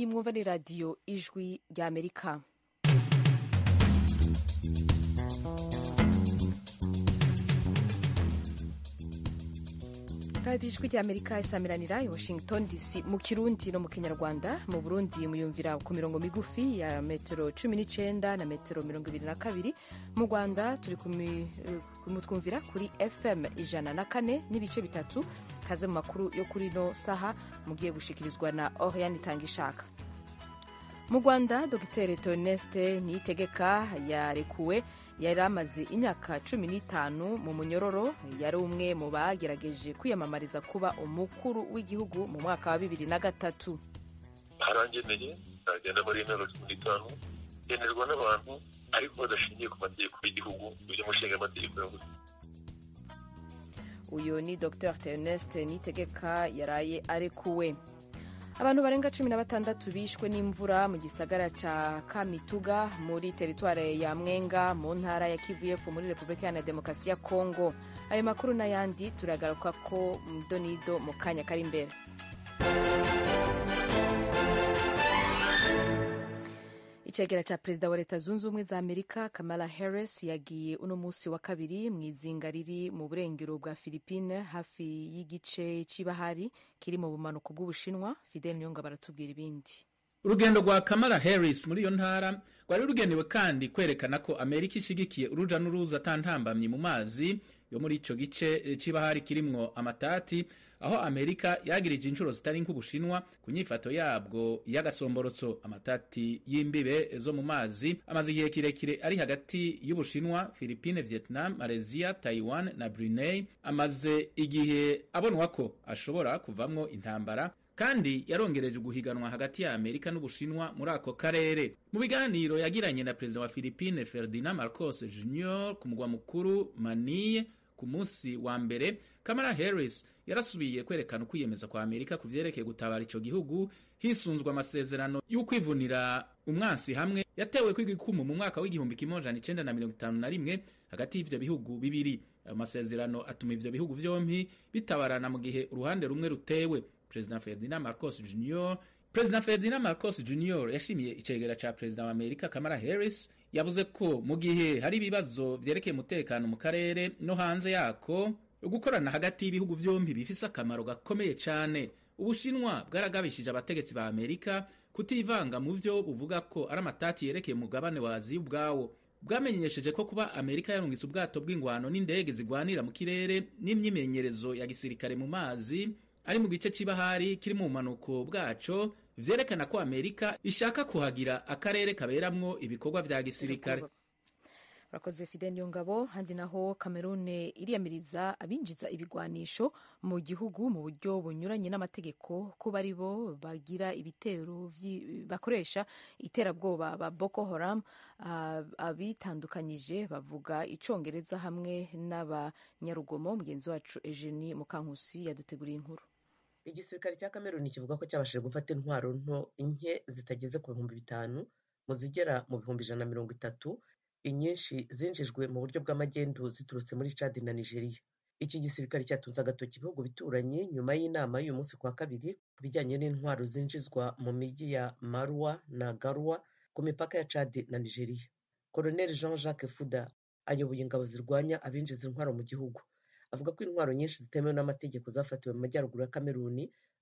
iyi mwumva ni radiyo ijwi ry'Amerika. radiyo ijwi ry'Amerika isamiranira i Washington DC mu Kirundi no mu Kinyarwanda. Mu Burundi muyumvira ku mirongo migufi ya metero 19 na metero 22. Mu Rwanda turi kumutwumvira kuri FM 104 n'ibice bitatu. Kaze mu makuru yo kuri no saha mugiye gushikirizwa na Oriane Tangishaka. Mu Rwanda Dr Theoneste Niyitegeka yarekuwe. Yari amaze imyaka 15 mu munyororo. Yari umwe mu bagerageje kwiyamamariza kuba umukuru w'igihugu mu mwaka wa 2003. Harangeneye agenda muri intero 15 yenerwa n'abantu ariko badashingiye ku mategeko y'igihugu biri mu nshinga amategeko y'ubuzi. Uyu ni Dr Theoneste Niyitegeka yaraye arekuwe. Abantu barenga 16 bishwe n'imvura mu gisagara ca Kamituga muri teritware ya Mwenga mu ntara ya Kivu y'Epfo muri Repubulika ya Demokarasi ya Kongo. Ayo makuru n'ayandi turagaruka ko mdonido mu kanya kari imbere. Icegera ca Perezida wa Leta Zunze Ubumwe za Amerika Kamala Harris yagiye uno musi wa kabiri mw'izinga riri mu burengero bwa Philippine hafi y'igice c'ibahari kiri mu bumanuko bw'Ubushinwa. Fidel Nyonga baratubwira ibindi. Urugendo rwa Kamala Harris muri iyo ntara rwari rugenewe kandi kwerekana ko Amerika ishigikiye uruja n'uruza atantambamye mu mazi yo muri ico gice c'ibahari kirimwo amatati, aho Amerika yagirije inshuro zitari nk'Ubushinwa ku nyifato yabwo y'agasomborotso. Amatati y'imbibe zo mu mazi amaze igihe kirekire ari hagati y'Ubushinwa, Philippine, Vietnam, Malaysia, Taiwan na Brunei. Amaze igihe abonwa ko ashobora kuvamwo intambara, kandi yarongereje guhiganwa hagati ya Amerika n'Ubushinwa muri ako karere. Mu biganiro yagiranye na Perezida wa Philippine Ferdinand Marcos Jr. ku mugwa mukuru Manille ku munsi wa mbere, Kamala Harris yarasubiye kwerekana ukwiyemeza kwa Amerika ku vyerekeye gutabara ico gihugu hisunzwe amasezerano y'ukwivunira umwansi hamwe yatewe kw'igikumu mu mwaka w'igihumbi kimwe amajana 1951 hagati y'ivyo bihugu bibiri. Ayo masezerano atuma ivyo bihugu vyompi bitabarana mu gihe uruhande rumwe rutewe. President Ferdinand Marcos Jr. yashimiye icegera ca Perezida wa Amerika Kamala Harris. Yavuze ko mu gihe hari ibibazo vyerekeye umutekano mu karere no hanze yako, gukorana hagati y'ibihugu vyompi bifise akamaro gakomeye cane. Ubushinwa bwaragabishije abategetsi ba Amerika kutivanga mu vyo buvuga ko ari amatati yerekeye umugabane wa Aziya ubwawo. Bwamenyesheje ko kuba Amerika yarungitse ubwato bw'ingwano n'indege zigwanira mu kirere n'imyimenyerezo ya gisirikare mu mazi ari mu gice c'ibahari kiri mu manuko bwaco vyerekana ko Amerika ishaka kuhagira akarere kaberamwo ibikorwa vya gisirikare. Rakoze Fidel Nyongabo. Handi naho Cameroon iriyamiriza abinjiza ibigwanisho mu gihugu mu buryo bunyuranye n'amategeko ko bari bo bagira ibitero bakoresha iterabwoba ba Boko Haram. Abitandukanyije bavuga icongereza hamwe n'abanyarugomo. Mugenzi wacu Eugenie Mukankusi yaduteguriye inkuru. Igisirikare cya Cameroon kivuga ko cyabashije gufata intwaro nto nke zitageze ku 5,000 mu zigera mu 130. Inyinshi zinjijwe mu buryo bw'amagendu ziturutse muri Chad na Nigeria. Iki gisirikare cyatunze agatoki ibihugu bituranye nyuma y'inama y'uyu munsi kwa kabiri ku bijyanye n'intwaro zinjizwa mu miji ya Marwa na Garwa ku mipaka ya Chad na Nigeria. Colonel Jean-Jacques Fuda ayoboye ingabo zirwanya abinjiza intwaro mu gihugu. Avuga ko intwaro nyinshi zitemewe n'amategeko zafatiwe mu majyaruguru ya Cameroon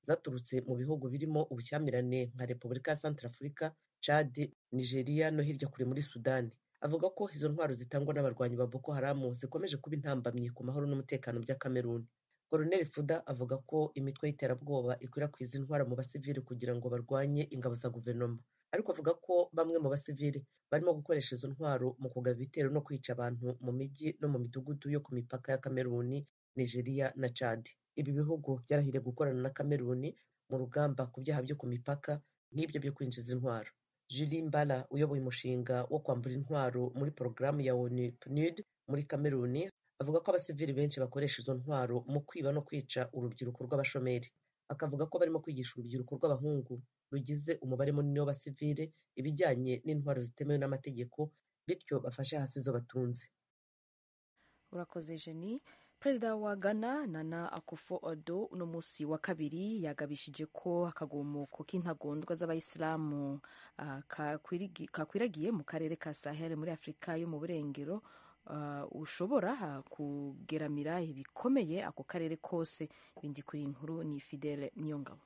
zaturutse mu bihugu birimo ubushyamirane nka Repubulika ya Centrafrica, Chad, Nigeria no hirya kure muri Sudani. Avuga ko izo ntwaro zitangwa n'abarwanyi ba Boko Haram zikomeje kuba intambamyi ku mahoro n'umutekano bya Cameroon. Colonel Fuda avuga ko imitwe y'iterabwoba ikwirakwiza intwaro mu basivili kugira ngo barwanye ingabo za guverinoma, ariko avuga ko bamwe mu basivili barimo gukoresha izo ntwaro mu kugaba ibitero no kwica abantu mu mijyi no mu midugudu yo ku mipaka ya Cameroon, Nigeria na Chad. Ibi bihugu byarahiriye gukorana na Cameroon mu rugamba ku byaha byo ku mipaka nk'ibyo byo kwinjiza intwaro. Julie Mbala uyoboye umushinga wo kwambura intwaro muri porogaramu ya ONU PNUD muri Cameroon avuga ko abasivili benshi bakoresha izo ntwaro mu kwiba no kwica urubyiruko rw'abashomeri. Akavuga ko barimo kwigisha urubyiruko rw'abahungu rugize umubare munini w'abasivili ibijyanye n'intwaro zitemewe n'amategeko, bityo bafashe hasi izo batunze. Urakoze Jenny. perezida wa Ghana Nana Akufo-Addo uno musi wa kabiri yagabishije ko akagumuko k'intagondwa z'abayisilamu kakwiragiye mu karere ka Sahel muri Afurika yo mu burengero ushobora kugeramira ibikomeye ako karere kose. Ibindi kuri inkuru ni Fidele Niyongabo.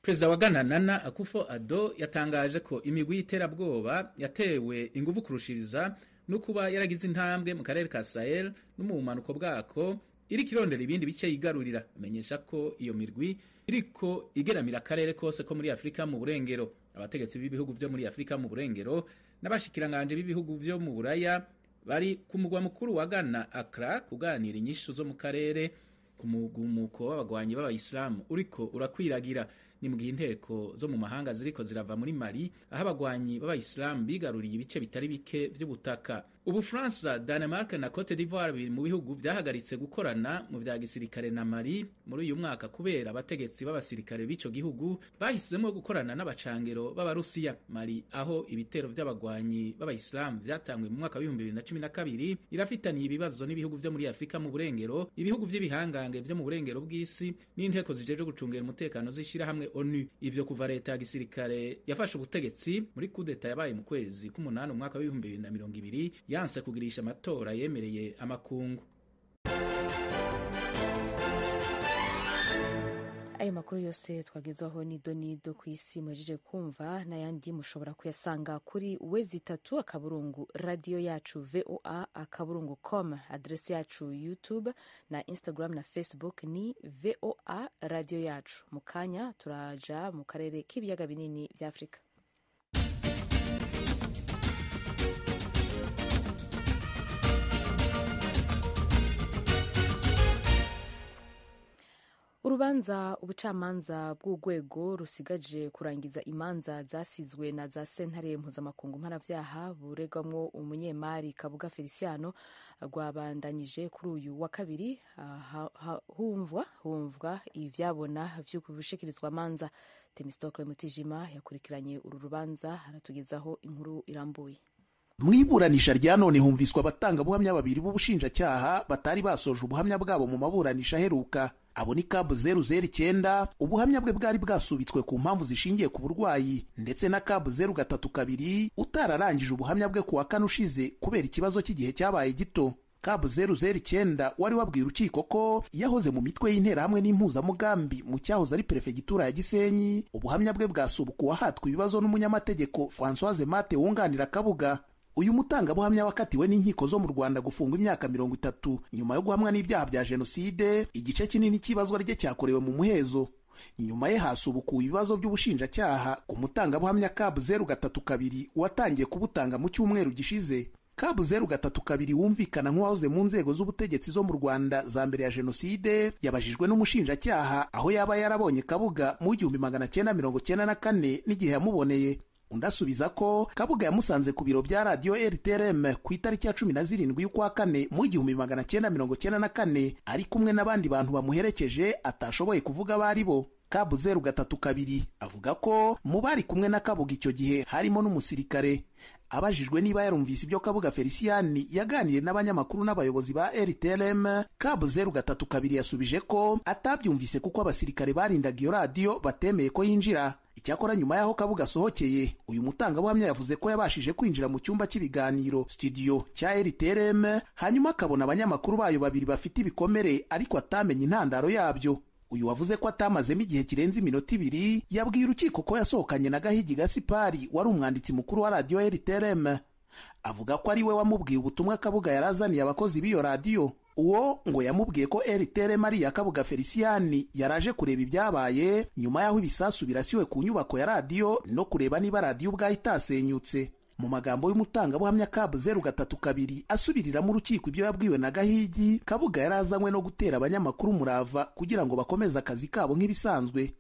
Perezida wa Ghana Nana Akufo-Addo yatangaje ko imigwi y'iterabwoba yatewe inguvu kurushiriza no kuba yaragize intambwe mu karere ka Sahel no mu bumanuko bwako iriko irondera ibindi bice yigarurira. Amenyesha ko iyo mirwi iriko igeramira akarere kose ko muri Afurika mu burengero. Abategetsi b'ibihugu vyo muri Afurika mu burengero n'abashikiranganje b'ibihugu vyo mu Buraya bari ku mugwa mukuru wa Ghana Accra kuganira inyishu zo mu karere ku mugumuko w'abagwanyi b'abayisilamu uriko urakwiragira. Ni mu gihe inteko zo mu mahanga ziriko zirava muri Mali aho abagwanyi b'abayisilamu bigaruriye ibice bitari bike vy'ubutaka. Ubufaransa, Danemark na Cote d'Ivoire biri mu bihugu vyahagaritse gukorana mu vya gisirikare na Mali muri uyu mwaka kubera abategetsi b'abasirikare b'ico gihugu bahisemo gukorana n'abacangero b'Abarusiya. Mali aho ibitero vy'abagwanyi b'abayisilamu vyatangwe mu mwaka wa 2012 irafitaniye ibibazo n'ibihugu vyo muri Afurika mu burengero, ibihugu vy'ibihangange vyo mu burengero bw'isi n'inteko zijeje gucungera umutekano zishira hamwe ONU. Ivyo kuva leta ya gisirikare yafashe ubutegetsi muri kudeta yabaye mu kwezi k'umunani umwaka wa 2020 yanse kugirisha amatora yemereye amakungu. Ayo makuru yose twagezaho ni donido ku isi mwejeje kumva n'ayandi mushobora kuyasanga kuri wezi3 akaburungu radio yacu voa.com. Adresi yacu YouTube na Instagram na Facebook ni VOA radio yacu. Mukanya turaja mu karere k'ibiyaga binini vya Afrika. Urubanza ubucamanza bw'urwego rusigaje kurangiza imanza zasizwe na za sentare mpuzamakungu mpanavyaha buregwamwo umunyemari Kabuga Feliciano rwabandanyije kuri uyu wa kabiri humvwa ivyabona vyo kubushikirizwa amanza. Temistocle Mutijima yakurikiranye uru rubanza aratugezaho inkuru irambuye. Mwiburanisha rya none humviswa abatanga buhamya babiri b'ubushinjacyaha batari basoje ubuhamya bwabo mu maburanisha aheruka. Abo ni Cab 009 ubuhamya bwe bwari bwasubitswe ku mpamvu zishingiye ku burwayi, ndetse na Cab 032 utararangije ubuhamya bwe ku wa kane ushize kubera ikibazo cy'igihe cyabaye gito. Cab 009 wari wabwiye urukiko ko yahoze mu mitwe y'intera hamwe n'impuzamugambi mu cyahoze ari perefegitura ya Gisenyi. Ubuhamya bwe bwasubukuwe ahatwa ibibazo n'umunyamategeko Françoise Mate wunganira Kabuga. Uyu mutangabuhamya wakatiwe n'inkiko zo mu Rwanda gufungwa imyaka 30 nyuma yo guhamwa n'ibyaha bya jenoside. Igice kinini cy'ibazwa rye cyakorewe mu muhezo. Nyuma ye hasubukuwe ibibazo by'ubushinjacyaha ku mutangabuhamya Cab 032 watangiye kubutanga mu cyumweru gishize. Cab 032 wumvikana nk'uwahoze mu nzego z'ubutegetsi zo mu Rwanda za mbere ya jenoside yabajijwe n'umushinjacyaha aho yaba yarabonye Kabuga mu 1994 n'igihe yamuboneye. Undasubiza ko Kabuga yamusanze ku biro bya radio RTRM ku itariki ya 17 y'ukwa kane mu 1994 ari kumwe n'abandi bantu bamuherekeje atashoboye kuvuga bari bo. Cab 032 avuga ko mu bari kumwe na Kabuga icyo gihe harimo n'umusirikare. Abajijwe niba yarumvise ibyo Kabuga Feliciani yaganiriye n'abanyamakuru n'abayobozi ba RTRM, Cab 032 yasubije ko atabyumvise kuko abasirikare barindaga iyo radio batemeye ko yinjira. Icyakora nyuma yaho Kabuga asohokeye, uyu mutangabuhamya yavuze ko yabashije kwinjira mu cyumba cy'ibiganiro studio cya RTRM, hanyuma akabona abanyamakuru bayo babiri bafite ibikomere ariko atamenye intandaro yabyo. Uyu wavuze ko atamazemo igihe kirenze iminota 2 yabwiye urukiko ko yasohokanye na Gahigi Gaspari wari umwanditsi mukuru wa radio RTRM. Avuga ko ari we wamubwiye ubutumwa Kabuga yarazaniye abakozi b'iyo radio. Uwo ngo yamubwiye ko RTRM ari ya Kabuga Feliciani yaraje kureba ibyabaye nyuma yaho ibisasu birasiwe ku nyubako ya radio no kureba niba radio ubwayo itasenyutse. Mu magambo y'umutangabuhamya Cab 032 asubirira mu rukiko ibyo yabwiwe na Gahigi, Kabuga yarazanywe no gutera abanyamakuru murava kugira ngo bakomeze akazi kabo nk'ibisanzwe.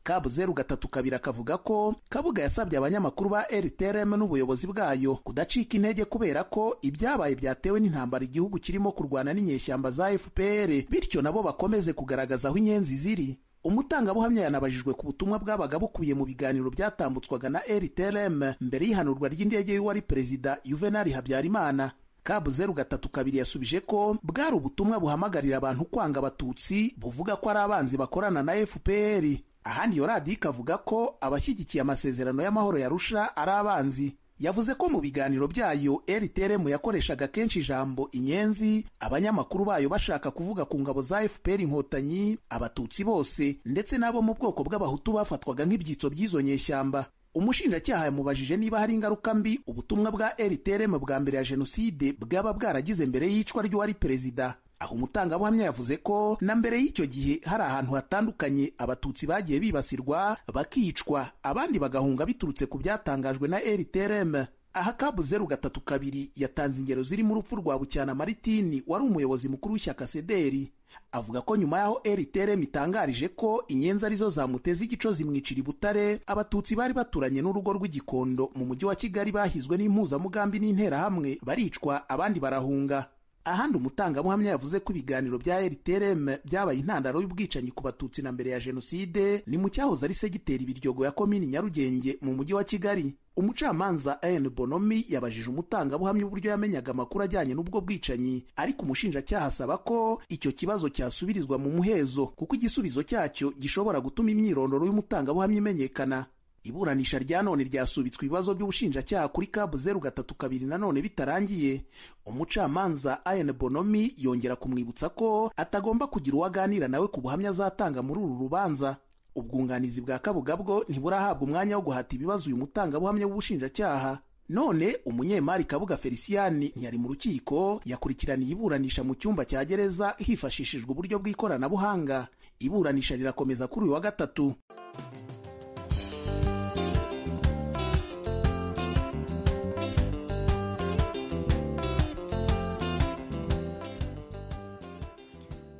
Cab 032 akavuga ko Kabuga yasabye abanyamakuru ba RTRM n'ubuyobozi bwayo kudacika intege kubera ko ibyabaye byatewe n'intambara igihugu kirimo kurwana n'inyeshyamba za FPR, bityo nabo bakomeze kugaragaza aho inyenzi ziri. Umutangabuhamya yanabajijwe ku butumwa bwabaga bukubiye mu biganiro byatambutswaga na RTRM mbere y'ihanurwa ry'indege y'uwari perezida Juvenal Habyarimana. Kabu 032 yasubije ko bwari ubutumwa buhamagarira abantu kwanga abatutsi buvuga ko ari abanzi bakorana na FPR. Ahandi iyo radiyo ikavuga ko abashyigikiye amasezerano y'amahoro yarusha ari abanzi. Yavuze ko mu biganiro byayo RTRM yakoreshaga kenshi ijambo inyenzi, abanyamakuru bayo bashaka kuvuga ku ngabo za FPR Inkotanyi, abatutsi bose ndetse n'abo mu bwoko bw'abahutu bafatwaga nk'ibyitso by'izo nyeshyamba. Umushinjacyaha yamubajije niba hari ingaruka mbi ubutumwa bwa RTRM bwa mbere ya jenoside bwaba bwaragize mbere y'icwa ry'uwari perezida. Aho umutangabuhamya yavuze ko na mbere y'icyo gihe hari ahantu hatandukanye abatutsi bagiye bibasirwa bakicwa, abandi bagahunga biturutse ku byatangajwe na RTRM. Aha Kabu 032 yatanze ingero zirimo urupfu rwa Bucyana Maritini wari umuyobozi mukuru w'ishyaka Sederi. Avuga ko nyuma y'aho RTRM itangarije ko inyenzi arizo zamuteze igico zimwicira i Butare, abatutsi bari baturanye n'urugo rw'Igikondo mu mujyi wa Kigali bahizwe n'impuzamugambi n'interahamwe baricwa, abandi barahunga. Ahandi umutangabuhamya yavuze ko ibiganiro bya RTRM byabaye intandaro y'ubwicanyi ku batutsi na mbere ya jenoside ni mu cyahoze ari segiteri Biryogo ya komini Nyarugenge mu mujyi wa Kigali. Umucamanza N Bonomi yabajije umutangabuhamya uburyo yamenyaga amakuru ajyanye n'ubwo bwicanyi, ariko umushinjacyaha asaba ko icyo kibazo cyasubirizwa mu muhezo kuko igisubizo cyacyo gishobora gutuma imyirondoro y'umutangabuhamya imenyekana. Iburanisha rya none ryasubitswe ibibazo by'ubushinjacyaha kuri Kabu 032 nanone bitarangiye. Umucamanza N Bonomi yongera kumwibutsa ko atagomba kugira uwaganira nawe ku buhamya azatanga muri uru rubanza. Ubwunganizi bwa Kabuga bwo ntiburahabwa umwanya wo guhata ibibazo uyu mutangabuhamya w'ubushinjacyaha. None umunyemari Kabuga Feliciani ntiyari mu rukiko, yakurikiraniye iburanisha mu cyumba cya gereza hifashishijwe uburyo bw'ikoranabuhanga. Iburanisha rirakomeza kuri uyu wa gatatu.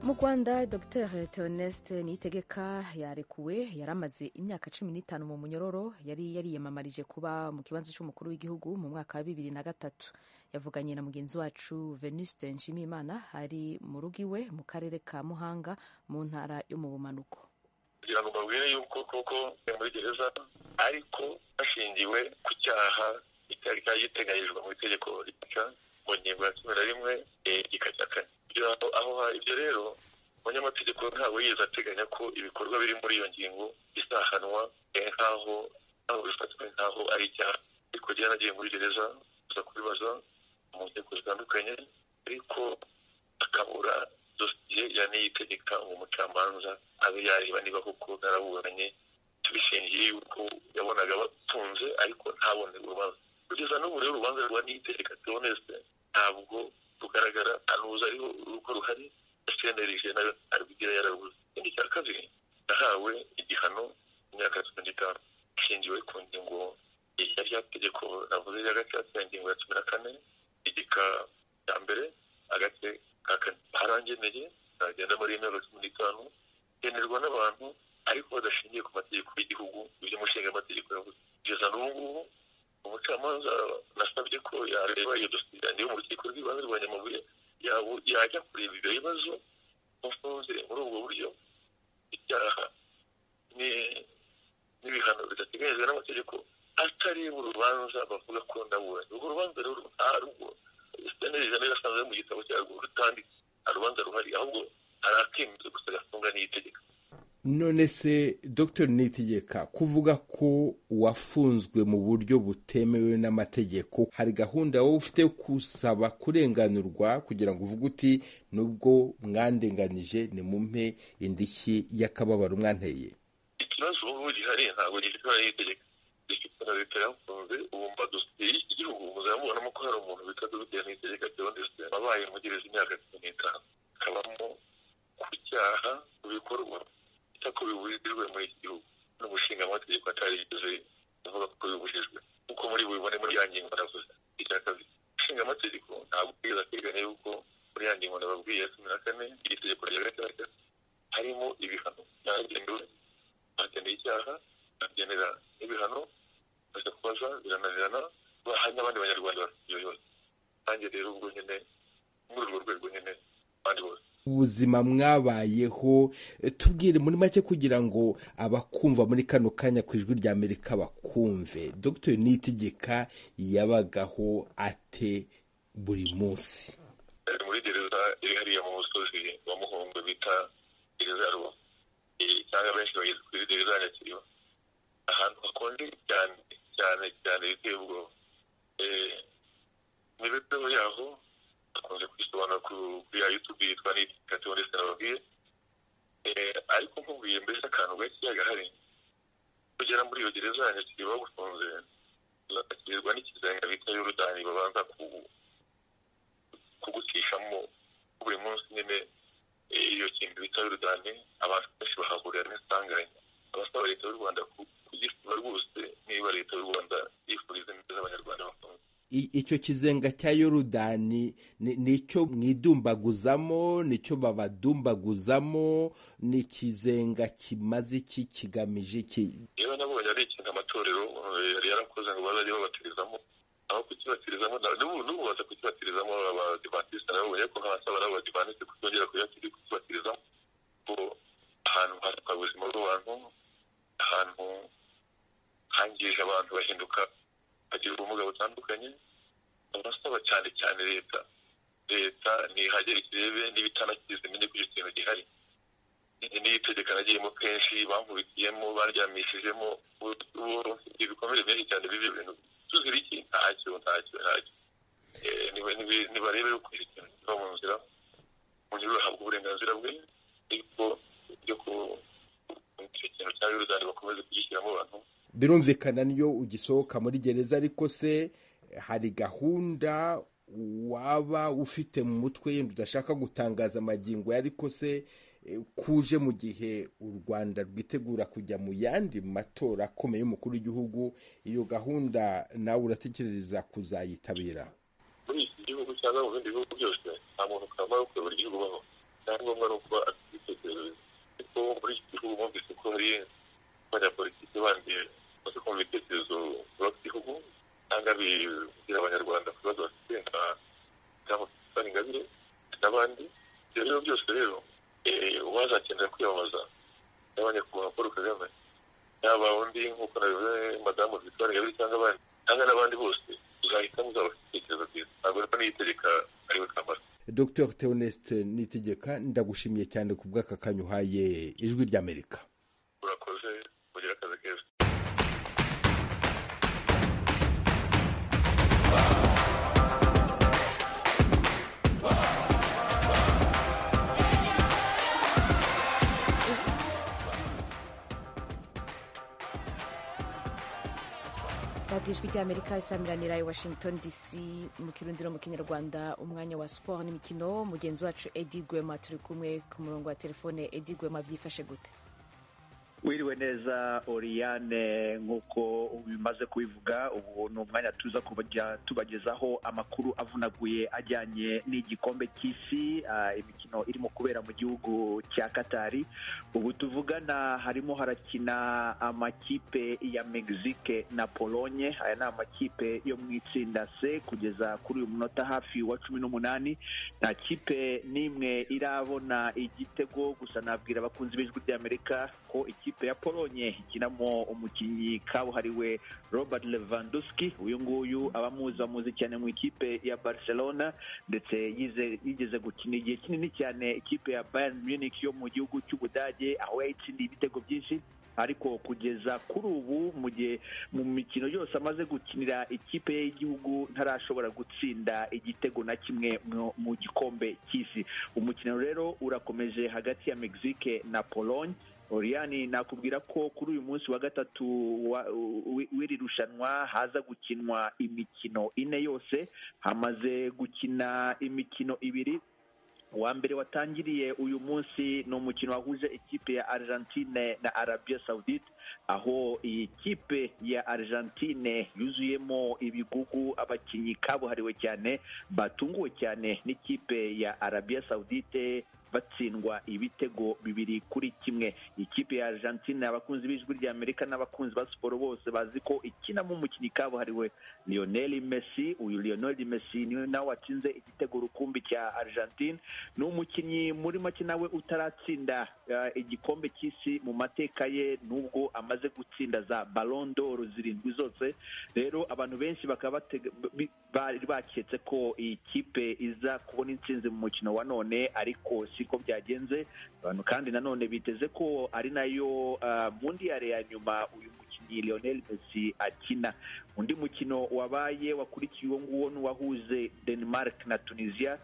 Mu Rwanda Dr Theoneste Niyitegeka yarekuwe. Yaramaze imyaka 15 mu munyororo. Yari yariyamamarije kuba mu kibanza cy'umukuru w'igihugu mu mwaka wa 2003. Yavuganye na mugenzi wacu Venuste Nshimiyimana ari mu rugo iwe mu karere ka Muhanga mu ntara yo mu bumanuko. kugira ngo babwire yuko koko muri gereza ariko hashingiwe ku cyaha cyari giteganyijwe mu itegeko rica mu ngingo ya 11 igika cya 4. Aho ibyo rero umunyamategeko ntabwo yize ateganya ko ibikorwa biri muri iyo ngingo bizahanwa nk'aho bifatwa nk'aho ari icyaha. Ariko jya nagiye muri gereza kuza kubibaza mu nteko zitandukanye, ariko akabura dosiye ya Niyitegeka umucamanza abe yareba niba koko naraburanye tubishingiye yuko yabonaga batunze ariko ntabone urubanza. Kugeza n'ubu rero urubanza rwa Niyitegeka Theoneste ntabwo rugaragara anuza ariho uruko ruhari. SNLG nayo arbigira yarabuze. Ikindi cya kabiri yahawe igihano imyaka 15 ishingiwe ku ngingo ya tegeko navuze ya gatatu ingingo ya 14 igika cya mbere agace ka 4. Harangeneye agenda muri 15 yenerwa n'abantu ariko badashingiye ku mategeko y'igihugu by'umushinga amategeko yavuze. Kugeza n'ubu umucamanza nasabye ko yareba iyo dosiye yo mu rukiko rw'ibanze rwa Nyamabuye yajya kureba ibyo bibazo ufunze muri ubwo buryo icyaha n'ibihano bidateganyijwe n'amategeko atari urubanza bavuga ko ndaburanye. Urwo rubanza rero ntarwo SNLG nayo yasanze mu gitabo cyarwo rutanditse urubanza ruhari, ahubwo arakemezo gusa gafunga Niyitegeka. None se Dr Niyitegeka kuvuga ko wafunzwe mu buryo butemewe n'amategeko, hari gahunda wowe ufite yo kusaba kurenganurwa kugira ngo uvuge uti nubwo mwandenganije ni mumpe indishyi y'akababaro mwanteye? Ikibazo ubu gihari ntabwo gifite Niyitegeka, gifite na leta yafunze. Ubu dosiye y'igihugu muzamubonamo ko hari umuntu bita Dr Niyitegeka Theoneste wabaye mu gereza imyaka 15 akabamo ku cyaha bikorwa ko biburijwe muri iki gihugu n'umushinga amategeko atarigeze avuga ko bibujijwe kuko muri bubone muri ya ngingo navuze. Icya kabiri ushinga amategeko ntabwo yiza kwigana yuko muri ya ngingo nababwiye 14 itegeko rya gatatu harimo ibihano byagendewe bagendeye icyaha bagendera ibihano bajya kubaza birananirana hari n'abandi banyarwanda bafite yose. Nanjye rero ubwo nyine muri urwo rwego nyine abandi bose ubuzima mwabayeho tubwire muri make kugira ngo abakumva muri kano kanya ku ijwi rya Amerika bakumve. Dr Niyitegeka yabagaho ate buri munsi? Muri gereza iri hariya mu musozi wa Muhungu bita gereza ya Rubavu, cyangwa benshi bageze kuri gereza ya Nyakiriba, ahantu hakonje cyane cyane cyane biteye ubwoba. Imibereho yaho akunze kwisobanura kuri ya YouTube yitwa Niyitegeka ndetse nababwiye, ariko nkubwiye mbese akantu gake gahari kugera muri iyo gereza ya Nyakiriba bagufunze bakakirirwa n'ikizenga bita Yorodani babanza kugutishamo buri munsi nyine. Iyo kintu bita Yorodani abantu benshi bahahurira n'isanganya. Abasaba leta y'u Rwanda kugisiba rwose niba leta y'u Rwanda yifuriza neza abanyarwanda bafunze. Icyo kizenga cya Yorodani nicyo mwidumbaguzamo, nicyo babadumbaguzamo, ni ikizenga kimaze iki, kigamije iki? Yewe nabonye ari ikintu amatorero yari yarakoze ngo bazajye babatirizamo, aho kukibatirizamo n'ubu baza kukibatirizamo abadivantisite nabonye ko nk'abasaba n'abadivantisite kutongera kukibatirizamo, ko ahantu hatwa ubuzima bw'abantu, ahantu hangije abantu bahinduka bagira ubumuga butandukanye. Abasaba cyane cyane leta ntihagere ikirebe n'ibitanakize menye ko icyo kintu gihari. N'itegeko nagiyemo kenshi bankubitiyemo baryamishijemo ibikomere byinshi cyane by'ibyo bintu. Tuzira iki? Ntacyo nibarebe uko icyo kintu kiva mu nzira, umuntu uhabwa uburenganzira bwe, ariko byo ku icyo kintu cya Yorodani bakomeze kugishyiramo abantu. Birumvikana niyo ugisohoka muri gereza, ariko se hari gahunda waba ufite mu mutwe yenda udashaka gutangaza amagingo, ariko se kuje mu gihe u Rwanda rwitegura kujya mu yandi matora akomeye y'umukuru w'igihugu, iyo gahunda nawe uratekereza kuzayitabira? Muri iki gihugu cyangwa mu bindi bihugu byose nta muntu kamara kuyobora igihugu baho, icyangombwa ni ukuba afite ibitekerezo. Ariko muri iki gihugu mwumvise ko hari abanyapolitiki bandi bamaze kumva ibitekerezo byubaka igihugu cyangwa bigira abanyarwanda ku bibazo bafite nka Museveni, Ingabire n'abandi. Ibyo rero byose rero uwazakenera kwiyamamaza yaba nyakubahwa Paul Kagame, yaba undi nk'uko nabivuze madamu Victoire Ingabire cyangwa n'abandi bose, uzahitamo uzaba ufite ibitekerezo byiza. Ntabwo rero Niyitegeka ariwe kamara. Dr Theoneste Niyitegeka, ndagushimiye cyane ku bw'aka kanya uhaye Ijwi ry'Amerika. Urakoze, mugira akazi keza. Ijwi ry'Amerika isamiranira i Washington DC mu Kirundi no mu Kinyarwanda. Umwanya wa sport n'imikino, mugenzi wacu Eddie Gwema turi kumwe ku murongo wa telefone. Eddie Gwema, byifashe gute? Wiriwe neza Oriane, nk'uko bimaze kubivuga, ubu ni umwanya tuza tubagezaho amakuru avunaguye ajyanye n'igikombe cy'isi, imikino irimo kubera mu gihugu cya Katari. Ubu tuvugana harimo harakina amakipe ya Mexique na Pologne. Aya ni amakipe yo mu itsinda C. Kugeza kuri uyu munota hafi wa 18 nta kipe n'imwe irabona igitego. Gusa nabwira abakunzi b'Ijwi ry'Amerika ko ikipe ya Pologne ikinamo umukinnyi kabuhariwe Robert Lewandowski. Uyu nguyu abamuzi cyane mu ikipe ya Barcelona, ndetse yigeze gukina igihe kinini cyane ikipe ya Bayern Munich yo mu gihugu cy'Ubudage, aho yayitsindiye ibitego byinshi. Ariko kugeza kuri ubu mu mikino yose amaze gukinira ikipe y'igihugu ntarashobora gutsinda igitego na kimwe mu gikombe cy'isi. Umukino rero urakomeje hagati ya Mexique na Pologne. Oriani, nakubwira ko kuri uyu munsi wa gatatu w'iri rushanwa haza gukinwa imikino 4 yose. Hamaze gukina imikino 2. Uwa mbere watangiriye uyu munsi ni umukino wahuje ikipe ya Argentine na Arabia Saudite, aho iyi kipe ya Argentine yuzuyemo ibigugu, abakinnyi kabuhariwe cyane batunguwe cyane n'ikipe ya Arabia Saudite batsindwa ibitego 2-1. Ikipe ya Argentine, abakunzi b'ijwi rya Amerika n'abakunzi ba siporo bose bazi ko ikinamo umukinnyi kabuhariwe Lionel Messi. Uyu Lionel Messi niwe nawe watsinze igitego rukumbi cya Argentine. Ni umukinnyi muri make nawe utaratsinda igikombe cy'isi mu mateka ye, nubwo amaze gutsinda za Ballon d'Or 7 zose. Rero abantu benshi bakaba bari baketse ko iyi kipe iza kubona intsinzi mu mukino wa none, ariko siko byagenze. Abantu kandi nanone biteze ko ari nayo mundiyare ya nyuma uyu mukinnyi Lionel Messi akina. Undi mukino wabaye wakurikiye uwo nguwo n'uwahuze Denmark na Tunisia,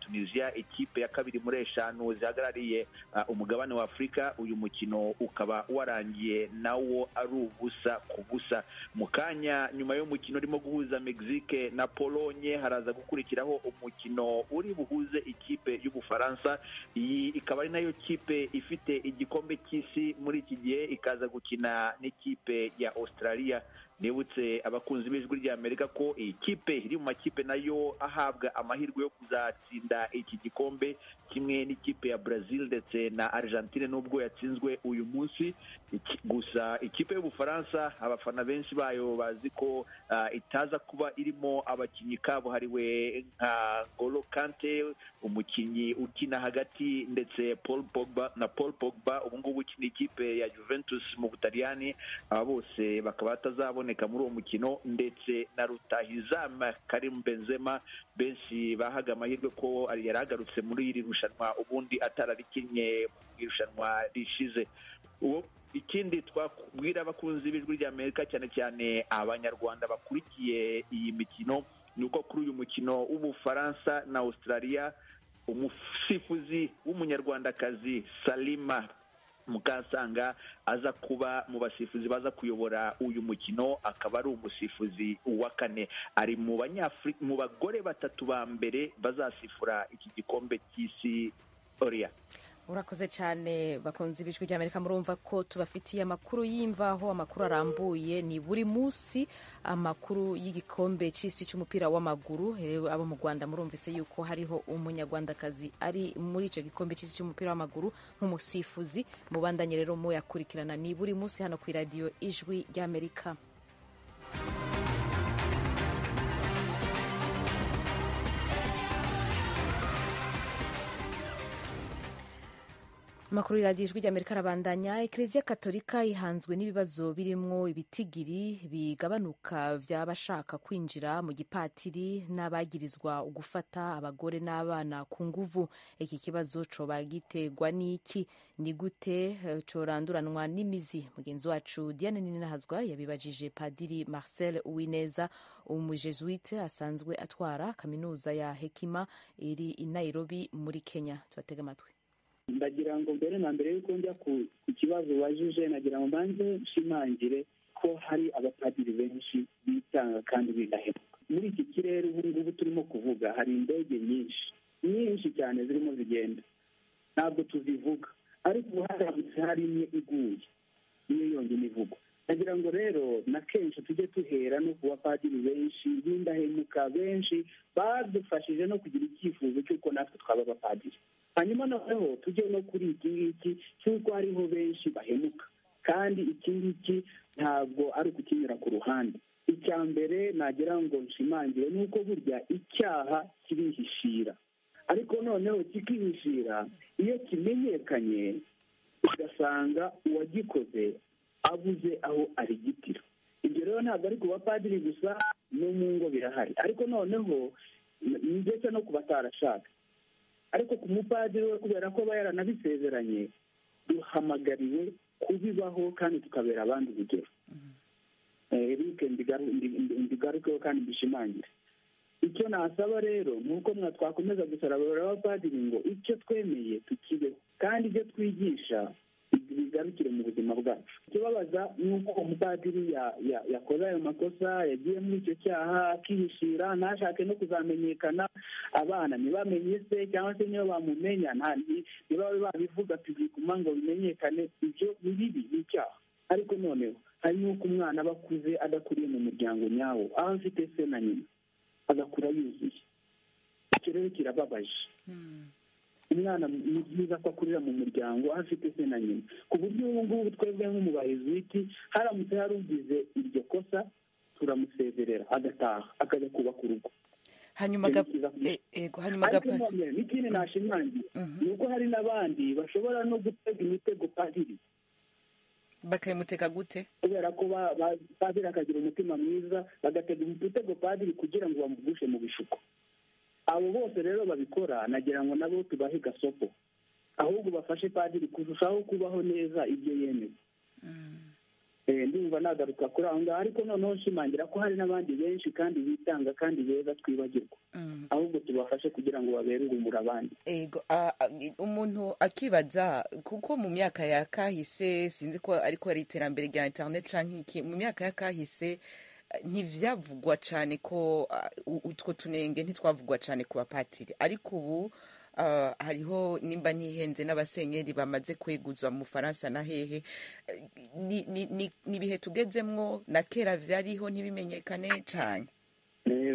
ikipe ya kabiri muri eshanu zihagarariye umugabane wa Afurika. Uyu mukino ukaba warangiye nawo ari ubusa ku busa. Mu kanya nyuma y'umukino urimo guhuza Mexique na Pologne, haraza gukurikiraho umukino uri buhuze ikipe y'Ubufaransa. Iyi ikaba ari nayo kipe ifite igikombe cy'isi muri iki gihe, ikaza gukina n'ikipe ya Australia. Nibutse abakunzi b'ijwi rya Amerika ko iyi kipe iri mu makipe nayo ahabwa amahirwe yo kuzatsinda iki gikombe, kimwe n'ikipe ya Brazil ndetse na Argentine nubwo yatsinzwe uyu munsi. Gusa ikipe y'Ubufaransa, abafana benshi bayo bazi ko itaza kuba irimo abakinnyi kabuhariwe nka N'Golo Kante, umukinnyi ukina hagati, ndetse Paul Pogba ubu ngubu ukina ikipe ya Juventus mu Butaliyani. Aba bose bakaba batazaboneka muri uwo mukino, ndetse na rutahizamu Karim Benzema benshi bahaga amahirwe ko yari agarutse muri iri rushanwa ubundi atararikinnye mu irushanwa rishize. Ikindi twabwira abakunzi b'ijwi rya Amerika, cyane cyane Abanyarwanda bakurikiye iyi mikino, ni uko kuri uyu mukino w'Ubufaransa na Australia, umusifuzi w'umunyarwandakazi Salima Mukasanga aza kuba mu basifuzi baza kuyobora uyu mukino, akaba ari umusifuzi wa 4. Ari mu bagore 3 ba mbere bazasifura iki gikombe cy'isi. Oria, urakoze cyane bakunzi b'ijwi rya Amerika. Murumva ko tubafitiye amakuru y'imvaho, amakuru arambuye. Ni buri munsi amakuru y'igikombe cy'isi cy'umupira w'amaguru. Abo mu Rwanda murumvise yuko hariho umunyarwandakazi ari muri icyo gikombe cy'isi cy'umupira w'amaguru nk'umusifuzi. Mubandanye rero muyakurikirana, ni buri munsi hano ku radio ijwi rya Amerika. Amakuru y'iradiyo ijwi ry'Amerika arabandanya. Eklezia Katolika ihanzwe n'ibibazo birimwo ibitigiri bigabanuka vy'abashaka kwinjira mu gipatiri n'abagirizwa ugufata abagore n'abana ku nguvu. Iki kibazo coba giterwa n'iki? Ni gute coranduranwa n'imizi? Mugenzi wacu Diane Ninahazwa yabibajije Padiri Marcel Uwineza, umujesuite asanzwe atwara kaminuza ya Hekima iri i Nairobi muri Kenya. Tubatega amatwi. Ndagira ngo mbere na mbere yuko njya ku kibazo wajije, nagira ngo mbanze nshimangire ko hari abapadiri benshi bitanga kandi bidahemuka. Muri iki kirere ubu ngubu turimo kuvuga, hari indege nyinshi cyane zirimo zigenda, ntabwo tuzivuga, ariko ubu haramutse hari imwe iguye niyo yonyine ivugwa. Nagira ngo rero na kenshi tujye tuhera no ku bapadiri benshi b'indahemuka, benshi badufashije no kugira icyifuzo cy'uko natwe twaba abapadiri. Hanyuma noneho tujye no kuri iki ngiki cy'uko hariho benshi bahemuka, kandi iki ngiki ntabwo ari ukukinyura ku ruhande. Icya mbere nagira ngo nshimangire ni uko burya icyaha kirihishira, ariko noneho kikihishira iyo kimenyekanye, ugasanga uwagikoze abuze aho arigitira. Ibyo rero ntabwo ari ku bapadiri gusa, no mu ngo birahari, ariko noneho ndetse no ku batarashaka. Ariko ku mupadiri we, kubera ko aba yaranabisezeranye, duhamagariwe kubibaho kandi tukabera abandi urugero. Erike ndigarukeho kandi mbishimangire. Icyo nasaba rero ni uko twakomeza gusarabura abapadiri ngo icyo twemeye tukibeho, kandi ibyo twigisha bigarukire mu buzima bwacu. Ikibabaza ni uko umupadiri yakoze ayo makosa, yagiye muri icyo cyaha akihishira, ntashake no kuzamenyekana, abana ntibamenye se, cyangwa se niyo bamumenya ntibabe babivuga tubikuma ngo bimenyekane. Ibyo ni bibi, ni icyaha. Ariko noneho hari n'uko umwana aba akuze adakuriye mu muryango nyawo, aho afite se na nyina, agakura yuzuye. Icyo rero kirababaje. umwana ni byiza ko akurira mu muryango afite se na nyina, ku buryo ubu ngubu twebwe nk'umubarizwiti haramutse harugize iryo kosa turamusezerera agataha akajya kubaka urugo. hanyuma n'ikindi nashimangira ni uko hari n'abandi bashobora no gutega imitego padiri. bakayimutega gute? kubera ko padiri akagira umutima mwiza, bagatega umutego padiri kugira ngo bamugushe mu bishuko. abo bose rero babikora nagira ngo nabo tubahe gasopo, ahubwo bafashe padiri kurushaho kubaho neza ibyo yemeza. Ndumva nagaruka kuri aho ngaho, ariko noneho nshimangira ko hari n'abandi benshi kandi bitanga kandi beza twibagirwa, ahubwo tubafashe kugira ngo babere urumuri abandi. Umuntu akibaza kuko mu myaka ya kahise, sinzi ko ariko ari iterambere rya internet canke iki, mu myaka ya kahise ntivyavugwa cane ko utwo tunenge ntitwavugwa cane ku bapatiri, ariko ubu hariho nimba ntihenze n'abasenyeri bamaze kweguzwa mu Faransa na hehe. Ni bihe tugezemwo, na kera vyariho ntibimenyekane cane.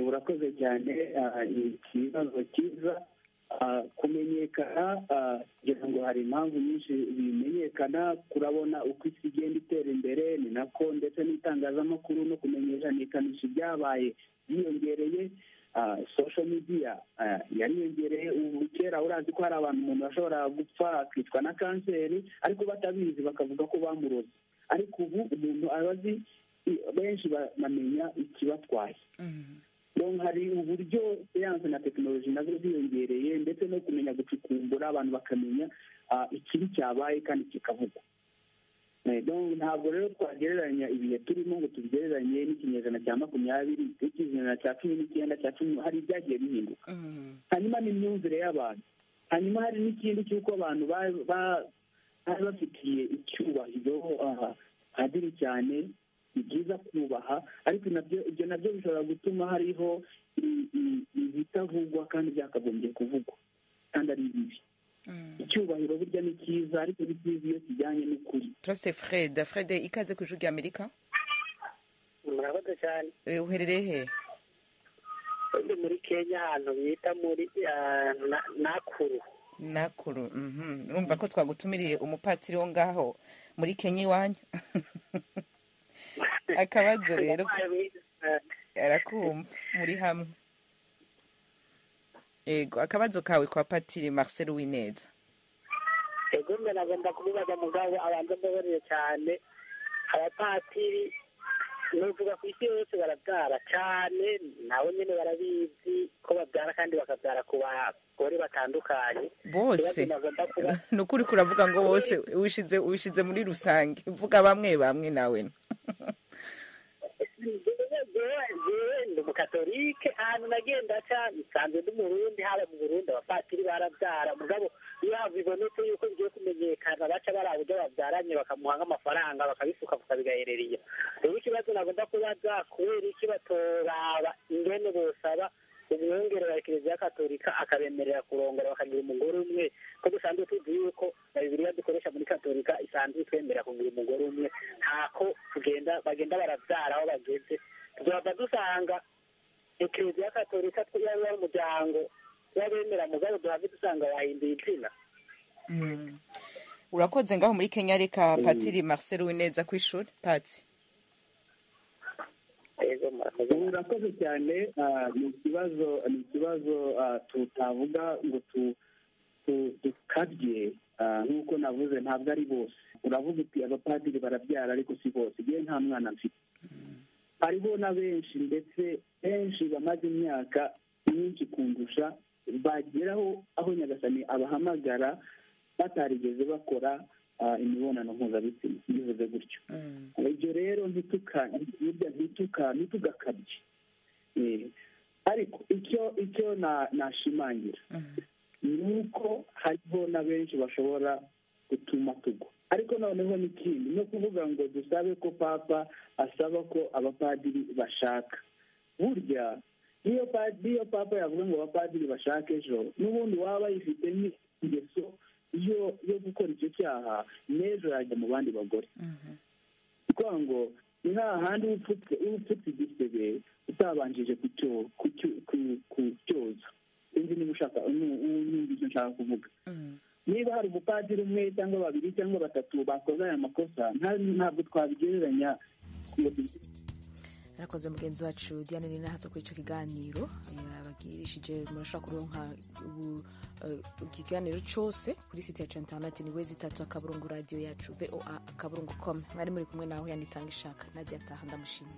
Urakoze cyane, ikibazo cyiza. Kumenyekana kugira ngo hari impamvu nyinshi bimenyekana. Kurabona uko isi igenda itera imbere, ni nako ndetse n'itangazamakuru no kumenyekanisha ibyabaye byiyongereye. Social media yariyongereye. Ubu kera urazi ko hari abantu umuntu ashobora gupfa akicwa na kanseri ariko batabizi bakavuga ko bamuroze, ariko ubu umuntu abazi benshi bamenya ikibatwaye. Hari uburyo siyanse na tekinoloji nazo ziyongereye, ndetse no kumenya gucukumbura abantu bakamenya ikibi cyabaye kandi kikavugwa. Ntabwo rero twagereranya ibihe turimo ngo tubigereranye n'ikinyejana cya 20, ikinyejana cya 19, cya 10, hari ibyagiye bihinduka. Hanyuma n'imyumvire y'abantu, hanyuma hari n'ikindi cy'uko abantu bari bafitiye icyubahiro padiri cyane. Ni byiza kubaha, ariko ibyo nabyo bishobora gutuma hariho ibitavugwa kandi byakagombye kuvugwa kandi ari bibi. Icyubahiro burya ni cyiza, ariko ni cyiza iyo kijyanye n'ukuri. Turase Fred, ikaze ku Ijwi ry'Amerika. Murakoze cyane. Uherereye he? Ndi muri Kenya, ahantu bita muri Nakuru. Urumva ko twagutumiriye umupatiri wo ngaho muri Kenya iwanyu. Akabazo rero arakumva muri hamwe. Ego, akabazo kawe kwa Patiri Marcel Uwineza. Ego, mbe nagomba kubibaza mugabo abanza mbabarire cyane. Abapatiri nuvuga ku isi yose barabyara cyane, nawe nyine barabizi ko babyara kandi bakabyara ku bagore batandukanye bose. Ni ukuri kuravuga ngo bose wishize muri rusange, uvuga bamwe nawe. Ndi umukatolike, ahantu nagenda nsanzwe ndi Murundi, haba mu Burundi abapatiri barabyara, mugabo iyo bibonetse yuko bigiye kumenyekana baca bari uburyo babyaranye bakamuha nk'amafaranga bakabisuka bigaherereye. Rero ikibazo nagomba kubaza, kubera iki batoraba ingene bosaba umwungere wa Kiliziya Katolika akabemerera kurongora bakagira umugore umwe, ko dusanzwe tuzi yuko na Bibiliya dukoresha muri Katolika isanzwe twemera kugira umugore umwe, ntako bagenda barabyara aho bageze. Tuzoba dusanga Kiliziya Katolika twari umuryango w'abemera, mugabo duhave dusanga wahinduye izina. Urakoze ngaho muri Kenya. Reka Patiri Marcel Uwineza ku ishuri. Pati. Urakoze cyane. Ni ikibazo tutavuga ngo dukabye, nk'uko navuze ntabwo ari bose. Uravuga uti abapadiri barabyara ariko si bose. Igihe nta mwana mfite, hariho na benshi, ndetse benshi bamaze imyaka myinshi kundusha bageraho aho Nyagasani abahamagara batarigeze bakora imibonano mpuzabitsina, bivuze gutyo. Ibyo rero ntitugakabye. Ariko icyo nashimangira ni uko hariho na benshi bashobora gutuma tugwa. Ariko noneho n'ikindi no kuvuga ngo dusabe ko papa asaba ko abapadiri bashaka. Burya iyo papa yavuga ngo abapadiri bashaka ejo, n'ubundi waba yifite n'ingeso yo gukora icyo cyaha, n'ejo yajya mu bandi bagore. Kuko ngo ni hahandi upfutse igisebe utabanjije kucyoza. sinzi niba ushaka numva icyo nshaka kuvuga. Niba hari umupadiri umwe cyangwa babiri cyangwa batatu bakoze aya makosa ntabwo twabigereranya. Arakoze mugenzi wacu Diane Ninahato kuri icyo kiganiro yabagirishije. Murashobora kuronka ikiganiro cyose kuri site yacu internet ni www.radio yacu voa.com. Mwari muri kumwe nawe Yanitanga Ishaka Nadia Taha ndamushimiye.